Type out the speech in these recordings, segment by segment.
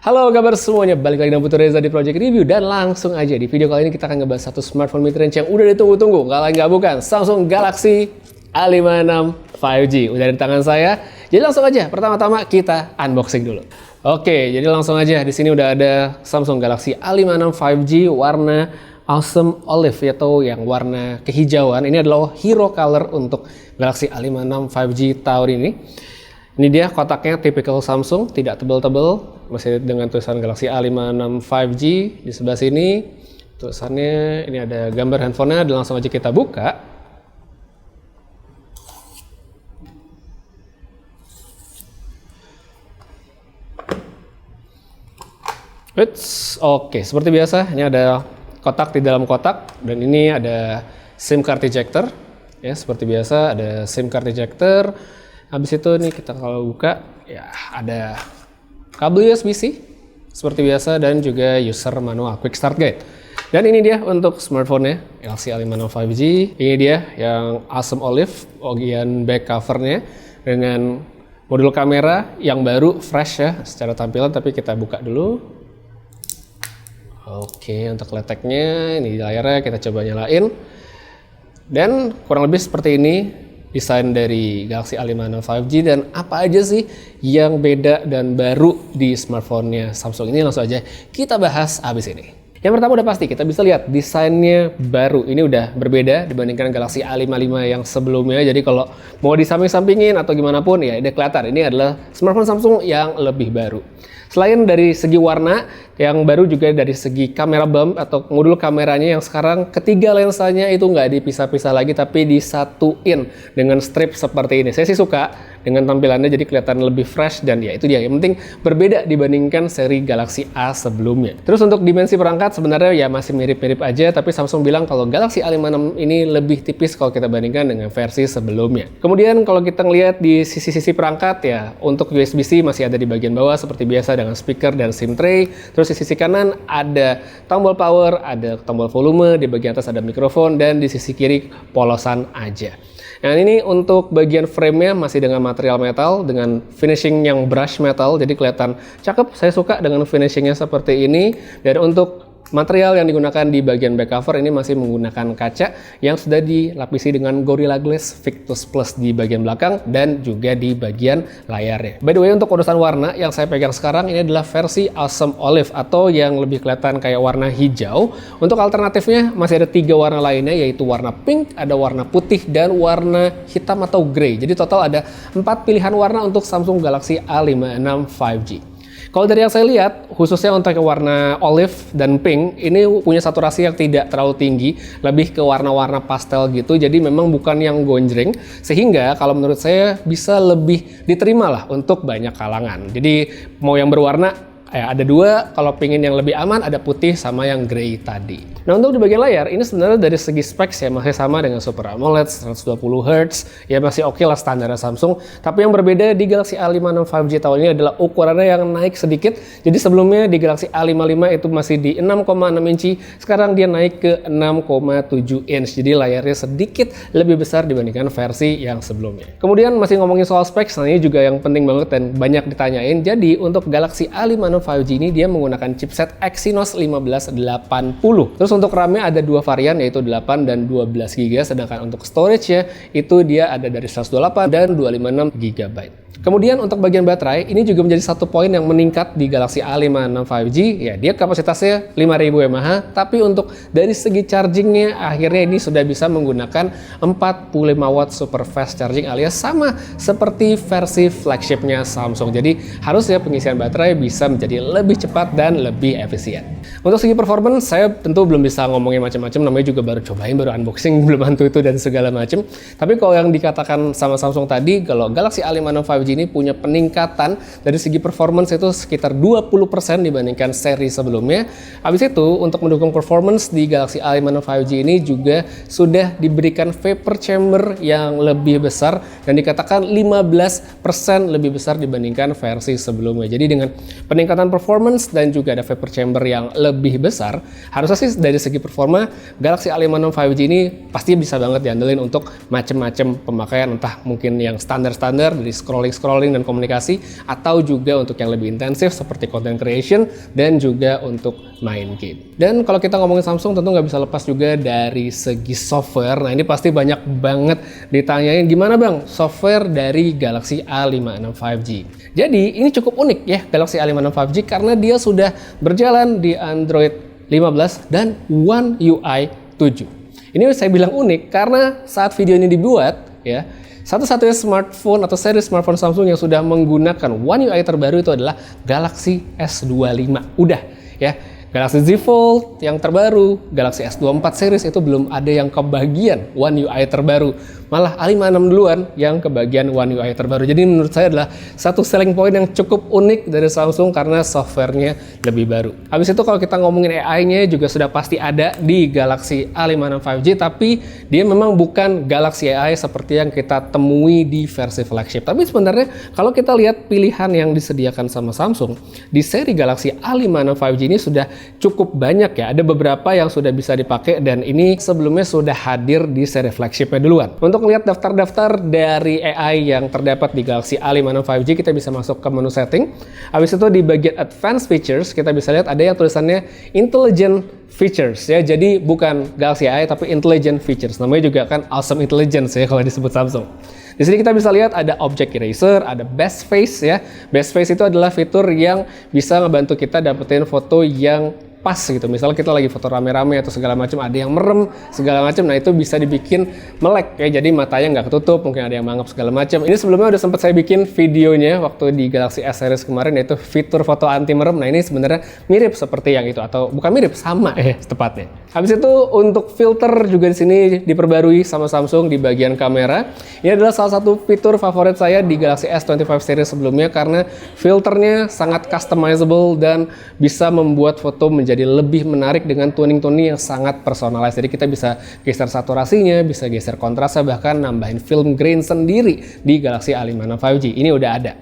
Halo kabar semuanya, balik lagi dengan Putu Reza di Project Review. Dan langsung aja di video kali ini kita akan ngebahas satu smartphone mid-range yang udah ditunggu-tunggu. Nggak lain nggak bukan, Samsung Galaxy A56 5G. Udah di tangan saya, jadi langsung aja pertama-tama kita unboxing dulu. Oke, jadi langsung aja di sini udah ada Samsung Galaxy A56 5G warna Awesome Olive atau yang warna kehijauan. Ini adalah hero color untuk Galaxy A56 5G tahun ini. Ini dia kotaknya tipikal Samsung, tidak tebal-tebal, masih dengan tulisan Galaxy A56 5G di sebelah sini. Tulisannya ini ada gambar handphonenya, dan langsung aja kita buka. Oke, seperti biasa ini ada kotak di dalam kotak, dan ini ada SIM card ejector. Ya, seperti biasa ada SIM card ejector. Habis itu nih kita kalau buka ya ada kabel USB-C seperti biasa dan juga user manual quick start guide. Dan ini dia untuk smartphone-nya Galaxy A56 5G. Ini dia yang Awesome Olive bagian back cover-nya dengan modul kamera yang baru fresh ya secara tampilan, tapi kita buka dulu. Oke, untuk leteknya ini di layarnya kita coba nyalain. Dan kurang lebih seperti ini desain dari Galaxy A56 5G, dan apa aja sih yang beda dan baru di smartphone-nya Samsung ini, langsung aja kita bahas abis ini. Yang pertama udah pasti kita bisa lihat desainnya baru, ini udah berbeda dibandingkan Galaxy A55 yang sebelumnya. Jadi kalau mau disamping-sampingin atau gimana pun ya udah kelihatan ini adalah smartphone Samsung yang lebih baru. Selain dari segi warna yang baru, juga dari segi kamera bump atau modul kameranya yang sekarang ketiga lensanya itu nggak dipisah-pisah lagi tapi disatuin dengan strip seperti ini. Saya sih suka dengan tampilannya, jadi kelihatan lebih fresh, dan ya itu dia yang penting berbeda dibandingkan seri Galaxy A sebelumnya. Terus untuk dimensi perangkat sebenarnya ya masih mirip-mirip aja, tapi Samsung bilang kalau Galaxy A56 ini lebih tipis kalau kita bandingkan dengan versi sebelumnya. Kemudian kalau kita ngelihat di sisi-sisi perangkat ya, untuk USB-C masih ada di bagian bawah seperti biasa dengan speaker dan SIM tray. Terus di sisi kanan ada tombol power, ada tombol volume, di bagian atas ada mikrofon, dan di sisi kiri polosan aja. Nah ini untuk bagian frame-nya masih dengan material metal dengan finishing yang brush metal, jadi kelihatan cakep. Saya suka dengan finishingnya seperti ini. Dan untuk material yang digunakan di bagian back cover ini masih menggunakan kaca yang sudah dilapisi dengan Gorilla Glass Victus Plus di bagian belakang dan juga di bagian layarnya. By the way, untuk urusan warna yang saya pegang sekarang ini adalah versi Awesome Olive atau yang lebih kelihatan kayak warna hijau. Untuk alternatifnya masih ada 3 warna lainnya, yaitu warna pink, ada warna putih, dan warna hitam atau grey. Jadi total ada 4 pilihan warna untuk Samsung Galaxy A56 5G. Kalau dari yang saya lihat, khususnya untuk warna olive dan pink, ini punya saturasi yang tidak terlalu tinggi, lebih ke warna-warna pastel gitu, jadi memang bukan yang gonjreng, sehingga kalau menurut saya bisa lebih diterima lah untuk banyak kalangan. Jadi mau yang berwarna, ada 2, kalau pengen yang lebih aman ada putih sama yang grey tadi. Nah untuk di bagian layar, ini sebenarnya dari segi specs ya masih sama dengan Super AMOLED 120Hz, ya masih oke lah standar Samsung. Tapi yang berbeda di Galaxy A56 5G tahun ini adalah ukurannya yang naik sedikit. Jadi sebelumnya di Galaxy A55 itu masih di 6,6 inci, sekarang dia naik ke 6,7 inch. Jadi layarnya sedikit lebih besar dibandingkan versi yang sebelumnya. Kemudian masih ngomongin soal specs, nah ini juga yang penting banget dan banyak ditanyain. Jadi untuk Galaxy A56 5G ini dia menggunakan chipset Exynos 1580. Terus untuk RAM-nya ada 2 varian, yaitu 8 dan 12 GB, sedangkan untuk storage-nya itu dia ada dari 128 dan 256 GB. Kemudian untuk bagian baterai, ini juga menjadi satu poin yang meningkat di Galaxy A56 5G. Ya, dia kapasitasnya 5000 mAh, tapi untuk dari segi chargingnya akhirnya ini sudah bisa menggunakan 45 watt super fast charging, alias sama seperti versi flagshipnya Samsung. Jadi harusnya pengisian baterai bisa menjadi lebih cepat dan lebih efisien. Untuk segi performance, saya tentu belum bisa ngomongin macam-macam, namanya juga baru cobain, baru unboxing, belum hantu itu dan segala macam. Tapi kalau yang dikatakan sama Samsung tadi, kalau Galaxy A56 5G ini punya peningkatan dari segi performance itu sekitar 20% dibandingkan seri sebelumnya. Habis itu untuk mendukung performance di Galaxy A56 5G ini juga sudah diberikan vapor chamber yang lebih besar dan dikatakan 15% lebih besar dibandingkan versi sebelumnya. Jadi dengan peningkatan performance dan juga ada vapor chamber yang lebih besar, harusnya sih dari segi performa Galaxy A56 5G ini pasti bisa banget diandelin untuk macam-macam pemakaian, entah mungkin yang standar-standar dari scrolling scrolling dan komunikasi, atau juga untuk yang lebih intensif seperti content creation dan juga untuk main game. Dan kalau kita ngomongin Samsung, tentu nggak bisa lepas juga dari segi software. Nah, ini pasti banyak banget ditanyain, gimana bang software dari Galaxy A56 5G. Jadi ini cukup unik ya Galaxy A56 5G karena dia sudah berjalan di Android 15 dan One UI 7. Ini saya bilang unik karena saat video ini dibuat ya, satu-satunya smartphone atau seri smartphone Samsung yang sudah menggunakan One UI terbaru itu adalah Galaxy S25. Udah ya, Galaxy Z Fold yang terbaru, Galaxy S24 series itu belum ada yang kebagian One UI terbaru. Malah A56 duluan yang kebagian One UI terbaru. Jadi menurut saya adalah satu selling point yang cukup unik dari Samsung karena softwarenya lebih baru. Habis itu kalau kita ngomongin AI-nya juga sudah pasti ada di Galaxy A56 5G, tapi dia memang bukan Galaxy AI seperti yang kita temui di versi flagship. Tapi sebenarnya kalau kita lihat pilihan yang disediakan sama Samsung di seri Galaxy A56 5G ini sudah cukup banyak ya. Ada beberapa yang sudah bisa dipakai dan ini sebelumnya sudah hadir di seri flagshipnya duluan. Untuk melihat daftar-daftar dari AI yang terdapat di Galaxy A56 5G, kita bisa masuk ke menu setting. Habis itu di bagian advanced features, kita bisa lihat ada yang tulisannya intelligent features ya. Jadi bukan Galaxy AI tapi intelligent features. Namanya juga kan awesome intelligence ya kalau disebut Samsung. Di sini kita bisa lihat ada object eraser, ada best face ya. Best face itu adalah fitur yang bisa ngebantu kita dapetin foto yang pas gitu. Misalnya kita lagi foto rame-rame atau segala macam, ada yang merem segala macam, nah itu bisa dibikin melek ya, jadi matanya nggak ketutup, mungkin ada yang mangap segala macam. Ini sebelumnya udah sempat saya bikin videonya waktu di Galaxy S series kemarin, yaitu fitur foto anti merem. Nah ini sebenarnya mirip seperti yang itu, atau bukan mirip, sama tepatnya. Habis itu untuk filter juga di sini diperbarui sama Samsung di bagian kamera. Ini adalah salah satu fitur favorit saya di Galaxy S25 series sebelumnya karena filternya sangat customizable dan bisa membuat foto menjadi lebih menarik dengan tuning-tuning yang sangat personalized. Jadi kita bisa geser saturasinya, bisa geser kontrasnya, bahkan nambahin film grain sendiri di Galaxy A56 5G. Ini udah ada.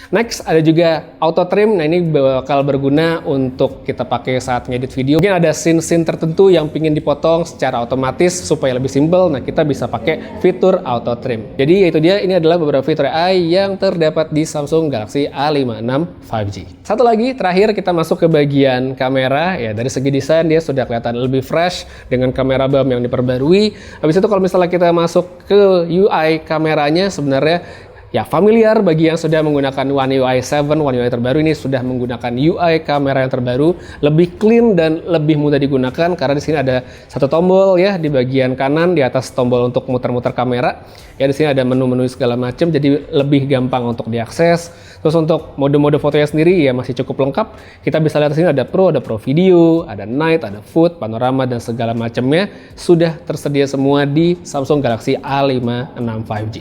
Next, ada juga auto trim. Nah, ini bakal berguna untuk kita pakai saat ngedit video. Mungkin ada scene-scene tertentu yang pingin dipotong secara otomatis supaya lebih simple. Nah, kita bisa pakai fitur auto trim. Jadi, itu dia. Ini adalah beberapa fitur AI yang terdapat di Samsung Galaxy A56 5G. Satu lagi, terakhir kita masuk ke bagian kamera. Ya, dari segi desain dia sudah kelihatan lebih fresh dengan kamera bump yang diperbarui. Habis itu kalau misalnya kita masuk ke UI kameranya, sebenarnya ya familiar bagi yang sudah menggunakan One UI 7, One UI terbaru ini sudah menggunakan UI kamera yang terbaru, lebih clean dan lebih mudah digunakan karena di sini ada satu tombol ya di bagian kanan, di atas tombol untuk muter-muter kamera. Ya di sini ada menu-menu segala macam, jadi lebih gampang untuk diakses. Terus untuk mode-mode fotonya sendiri ya masih cukup lengkap. Kita bisa lihat di sini ada Pro video, ada Night, ada Food, panorama dan segala macamnya sudah tersedia semua di Samsung Galaxy A56 5G.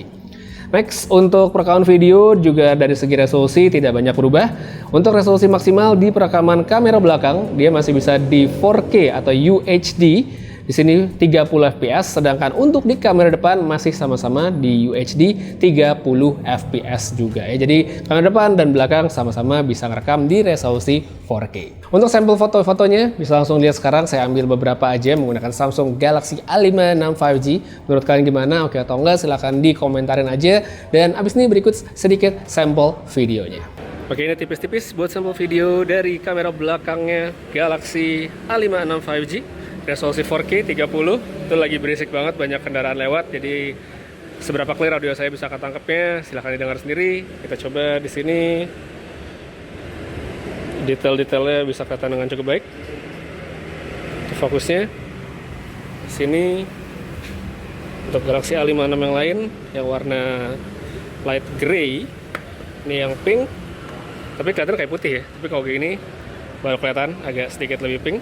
Next, untuk perekaman video juga dari segi resolusi tidak banyak berubah. Untuk resolusi maksimal di perekaman kamera belakang, dia masih bisa di 4K atau UHD. Di sini 30 fps, sedangkan untuk di kamera depan masih sama-sama di UHD 30 fps juga ya. Jadi kamera depan dan belakang sama-sama bisa ngerekam di resolusi 4K. Untuk sampel foto-fotonya bisa langsung lihat sekarang. Saya ambil beberapa aja menggunakan Samsung Galaxy A56 5G. Menurut kalian gimana? Oke atau enggak? Silahkan dikomentarin aja. Dan abis ini berikut sedikit sampel videonya. Oke, ini tipis-tipis buat sampel video dari kamera belakangnya Galaxy A56 5G. Resolusi 4K 30, itu lagi berisik banget, banyak kendaraan lewat, jadi seberapa clear audio saya bisa ketangkepnya silahkan didengar sendiri. Kita coba di sini, detail-detailnya bisa kelihatan dengan cukup baik. Itu fokusnya. Di sini untuk Galaxy A56 yang lain yang warna light gray, ini yang pink, tapi kelihatan kayak putih ya. Tapi kalau kayak gini baru kelihatan agak sedikit lebih pink.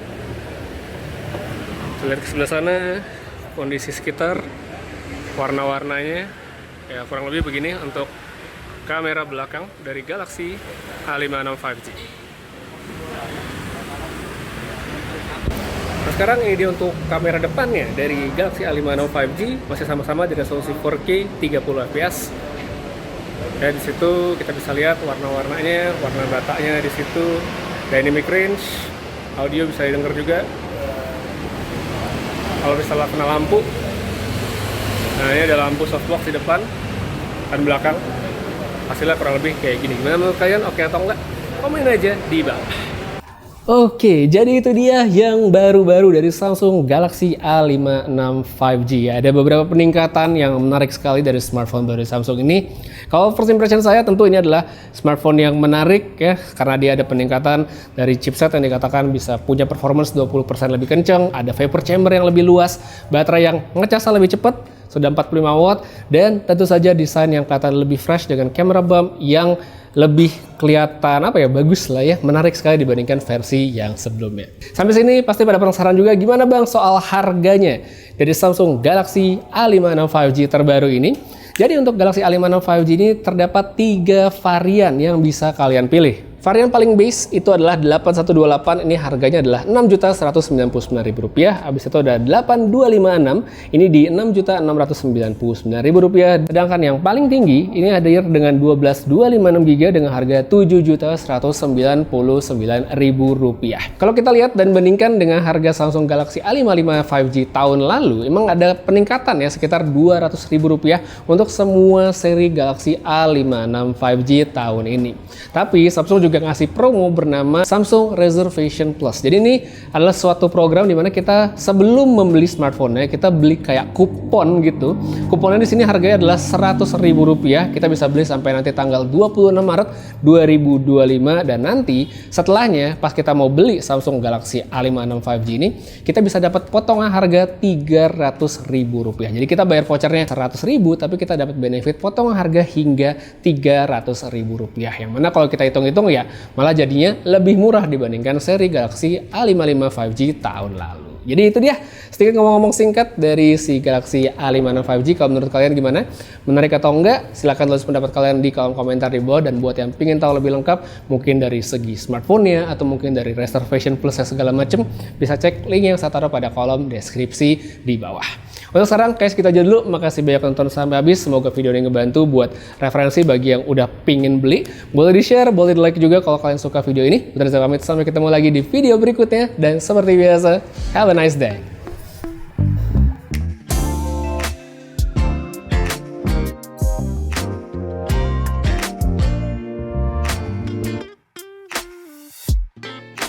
Lihat ke sebelah sana, kondisi sekitar, warna-warnanya ya kurang lebih begini untuk kamera belakang dari Galaxy A56 5G. Nah, sekarang ini dia untuk kamera depannya dari Galaxy A56 5G, masih sama-sama di resolusi 4K 30 fps. Dan di situ kita bisa lihat warna-warnanya, warna batanya di situ, dynamic range, audio bisa didengar juga. Kalau misalnya kena lampu, nah ini ada lampu softbox di depan dan belakang. hasilnya kurang lebih kayak gini. Gimana menurut kalian, oke atau enggak? Komen aja di bawah. Oke, jadi itu dia yang baru-baru dari Samsung Galaxy A56 5G. Ada beberapa peningkatan yang menarik sekali dari smartphone dari Samsung ini. Kalau first impression saya tentu ini adalah smartphone yang menarik ya, karena dia ada peningkatan dari chipset yang dikatakan bisa punya performance 20% lebih kencang, ada vapor chamber yang lebih luas, baterai yang ngecasnya lebih cepat, sudah 45 watt, dan tentu saja desain yang kelihatan lebih fresh dengan camera bump yang lebih kelihatan bagus lah ya, menarik sekali dibandingkan versi yang sebelumnya. Sampai sini pasti pada penasaran juga gimana bang soal harganya dari Samsung Galaxy A56 5G terbaru ini. Jadi untuk Galaxy A56 5G ini terdapat 3 varian yang bisa kalian pilih. Varian paling base itu adalah 8128, ini harganya adalah Rp6.199.000. Habis itu ada 8256, ini di Rp6.699.000. Sedangkan yang paling tinggi ini hadir dengan 12256GB dengan harga Rp7.199.000. Kalau kita lihat dan bandingkan dengan harga Samsung Galaxy A55 5G tahun lalu, emang ada peningkatan ya sekitar Rp200.000 untuk semua seri Galaxy A56 5G tahun ini. Tapi Samsung juga ngasih promo bernama Samsung Reservation Plus. Jadi ini adalah suatu program di mana kita sebelum membeli smartphone-nya kita beli kayak kupon gitu. Kuponnya di sini harganya adalah Rp100.000. Kita bisa beli sampai nanti tanggal 26 Maret 2025, dan nanti setelahnya pas kita mau beli Samsung Galaxy A56 5G ini kita bisa dapat potongan harga Rp300.000. Jadi kita bayar vouchernya Rp100.000 tapi kita dapat benefit potongan harga hingga Rp300.000. Yang mana kalau kita hitung-hitung ya malah jadinya lebih murah dibandingkan seri Galaxy A55 5G tahun lalu. Jadi itu dia sedikit ngomong-ngomong singkat dari si Galaxy A56 5G. Kalau menurut kalian gimana? Menarik atau enggak? Silahkan tulis pendapat kalian di kolom komentar di bawah. Dan buat yang ingin tahu lebih lengkap, mungkin dari segi smartphone-nya atau mungkin dari reservation plus segala macam, bisa cek link yang saya taruh pada kolom deskripsi di bawah. Untuk sekarang, guys, kita aja dulu. Makasih banyak nonton sampai habis. Semoga video ini ngebantu buat referensi bagi yang udah pingin beli. Boleh di-share, boleh di-like juga kalau kalian suka video ini. Udah pamit, sampai ketemu lagi di video berikutnya. Dan seperti biasa, have a nice day.